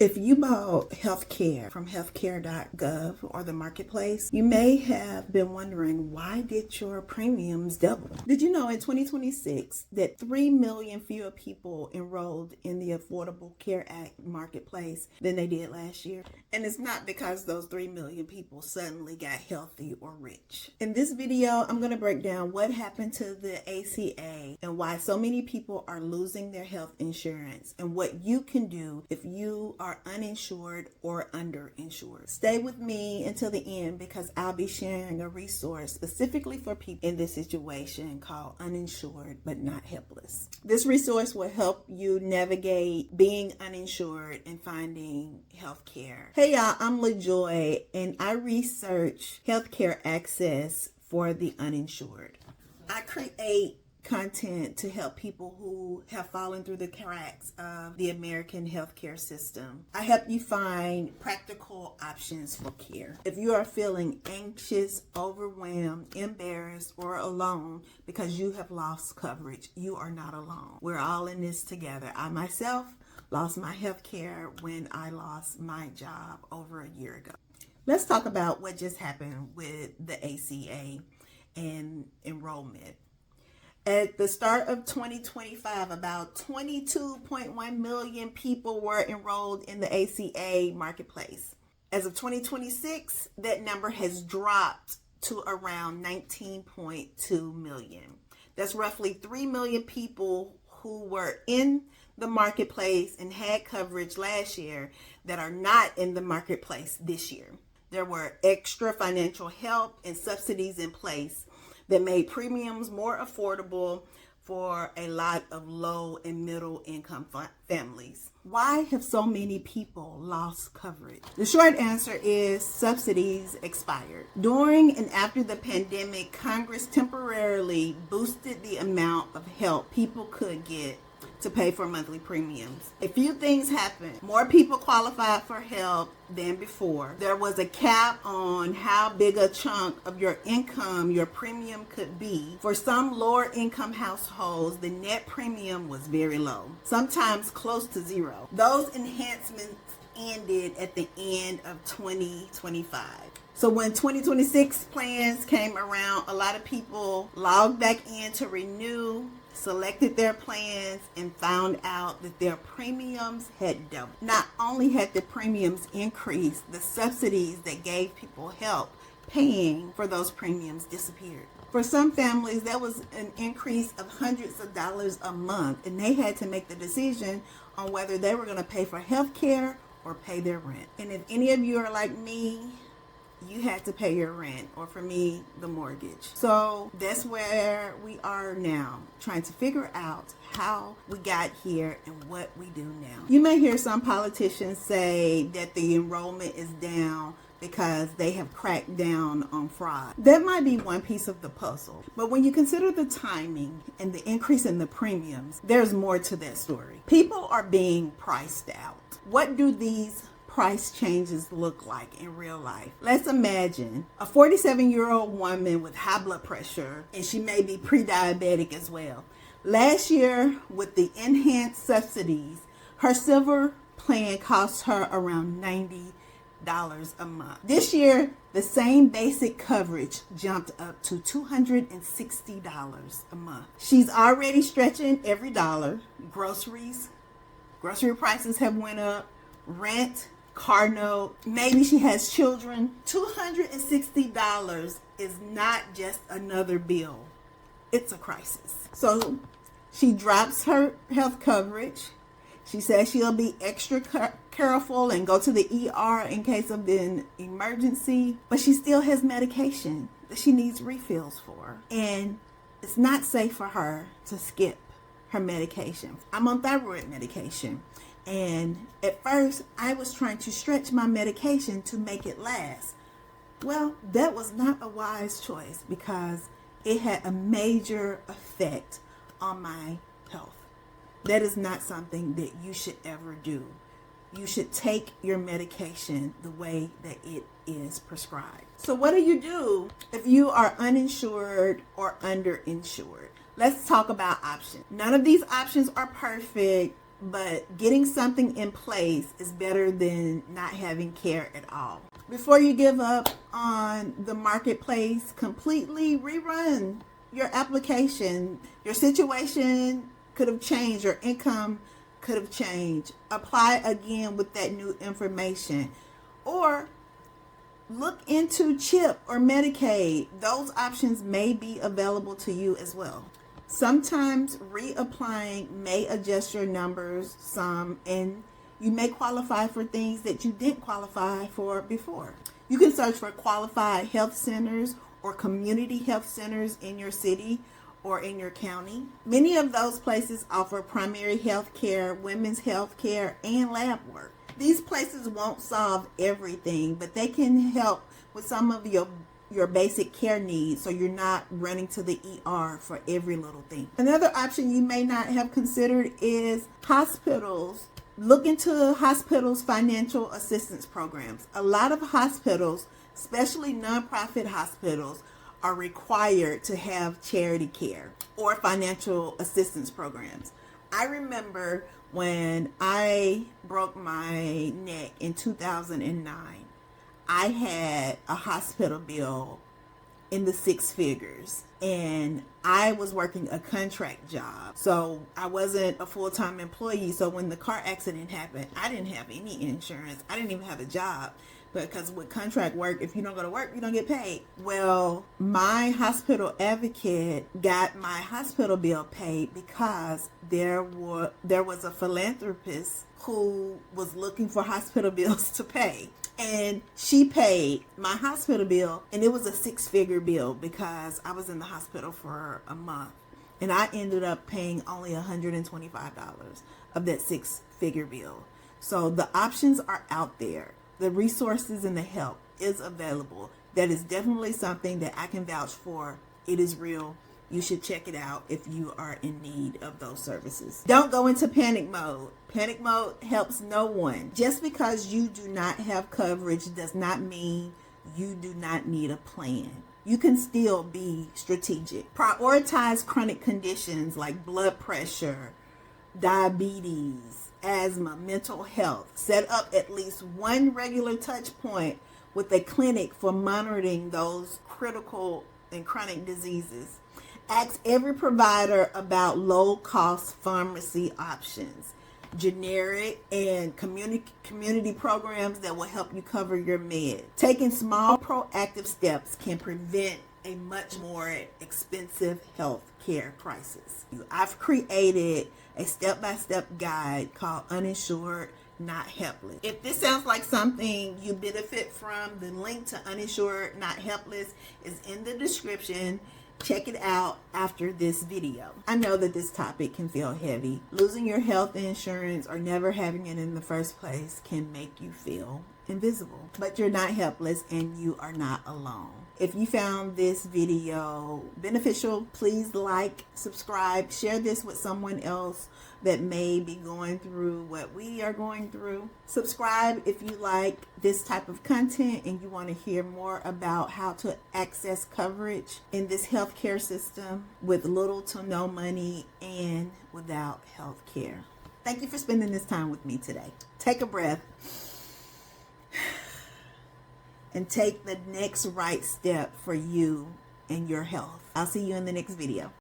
If you bought healthcare from healthcare.gov or the Marketplace, you may have been wondering, why did your premiums double? Did you know in 2026 that 3 million fewer people enrolled in the Affordable Care Act Marketplace than they did last year? And it's not because those 3 million people suddenly got healthy or rich. In this video, I'm going to break down what happened to the ACA and why so many people are losing their health insurance and what you can do if you are uninsured or underinsured. Stay with me until the end because I'll be sharing a resource specifically for people in this situation called Uninsured but Not Helpless. This resource will help you navigate being uninsured and finding health care. Hey y'all, I'm LaJoy and I research healthcare access for the uninsured. I create content to help people who have fallen through the cracks of the American healthcare system. I help you find practical options for care. If you are feeling anxious, overwhelmed, embarrassed, or alone because you have lost coverage, you are not alone. We're all in this together. I myself lost my health care when I lost my job over a year ago. Let's talk about what just happened with the ACA and enrollment. At the start of 2025, about 22.1 million people were enrolled in the ACA Marketplace. As of 2026, that number has dropped to around 19.2 million. That's roughly 3 million people who were in the Marketplace and had coverage last year that are not in the Marketplace this year. There were extra financial help and subsidies in place that made premiums more affordable for a lot of low and middle income families. Why have so many people lost coverage? The short answer is subsidies expired. During and after the pandemic, Congress temporarily boosted the amount of help people could get to pay for monthly premiums. A few things happened. More people qualified for help than before. There was a cap on how big a chunk of your income your premium could be. For some lower income households, the net premium was very low, sometimes close to zero. Those enhancements ended at the end of 2025. So when 2026 plans came around, a lot of people logged back in to renew, selected their plans, and found out that their premiums had doubled. Not only had the premiums increased, the subsidies that gave people help paying for those premiums disappeared. For some families, that was an increase of hundreds of dollars a month, and they had to make the decision on whether they were going to pay for health care or pay their rent. And if any of you are like me, you had to pay your rent, or for me, the mortgage. So that's where we are now, trying to figure out how we got here and what we do now. You may hear some politicians say that the enrollment is down because they have cracked down on fraud. That might be one piece of the puzzle. But when you consider the timing and the increase in the premiums, there's more to that story. People are being priced out. What do these price changes look like in real life? Let's imagine a 47-year-old woman with high blood pressure, and she may be pre-diabetic as well. Last year, with the enhanced subsidies, her silver plan cost her around $90 a month. This year, the same basic coverage jumped up to $260 a month. She's already stretching every dollar. Grocery prices have went up, rent, car note, maybe she has children. $260 is not just another bill, it's a crisis. So she drops her health coverage. She says she'll be extra careful and go to the ER in case of an emergency, but she still has medication that she needs refills for, and it's not safe for her to skip her medication. I'm on thyroid medication, and at first I was trying to stretch my medication to make it last. Well, that was not a wise choice because it had a major effect on my health. That is not something that you should ever do. You should take your medication the way that it is prescribed. So what do you do if you are uninsured or underinsured? Let's talk about options. None of these options are perfect. but getting something in place is better than not having care at all. Before you give up on the marketplace, completely rerun your application. Your situation could have changed, your income could have changed. Apply again with that new information. Or look into CHIP or Medicaid. Those options may be available to you as well. Sometimes reapplying may adjust your numbers some, and you may qualify for things that you didn't qualify for before. You can search for qualified health centers or community health centers in your city or in your county. Many of those places offer primary health care, women's health care, and lab work. These places won't solve everything, but they can help with some of your basic care needs, so you're not running to the ER for every little thing. Another option you may not have considered is hospitals. Look into hospitals' financial assistance programs. A lot of hospitals, especially nonprofit hospitals, are required to have charity care or financial assistance programs. I remember when I broke my neck in 2009, I had a hospital bill in the six figures, and I was working a contract job. So I wasn't a full-time employee. So when the car accident happened, I didn't have any insurance. I didn't even have a job, because with contract work, if you don't go to work, you don't get paid. Well, my hospital advocate got my hospital bill paid because there was a philanthropist who was looking for hospital bills to pay. And she paid my hospital bill, and it was a six-figure bill because I was in the hospital for a month. And I ended up paying only $125 of that six-figure bill. So the options are out there. The resources and the help is available. That is definitely something that I can vouch for. It is real. You should check it out if you are in need of those services. Don't go into panic mode. Panic mode helps no one. Just because you do not have coverage does not mean you do not need a plan. You can still be strategic. Prioritize chronic conditions like blood pressure, diabetes, asthma, mental health. Set up at least one regular touch point with a clinic for monitoring those critical and chronic diseases. Ask every provider about low-cost pharmacy options, generic and community programs that will help you cover your meds. Taking small proactive steps can prevent a much more expensive health care crisis. I've created a step-by-step guide called Uninsured, Not Helpless. If this sounds like something you benefit from, the link to Uninsured, Not Helpless is in the description. Check it out after this video. I know that this topic can feel heavy. Losing your health insurance or never having it in the first place can make you feel invisible. But you're not helpless, and you are not alone. If you found this video beneficial, please like, subscribe, share this with someone else that may be going through what we are going through. Subscribe if you like this type of content and you want to hear more about how to access coverage in this healthcare system with little to no money and without health care. Thank you for spending this time with me today. Take a breath and take the next right step for you and your health. I'll see you in the next video.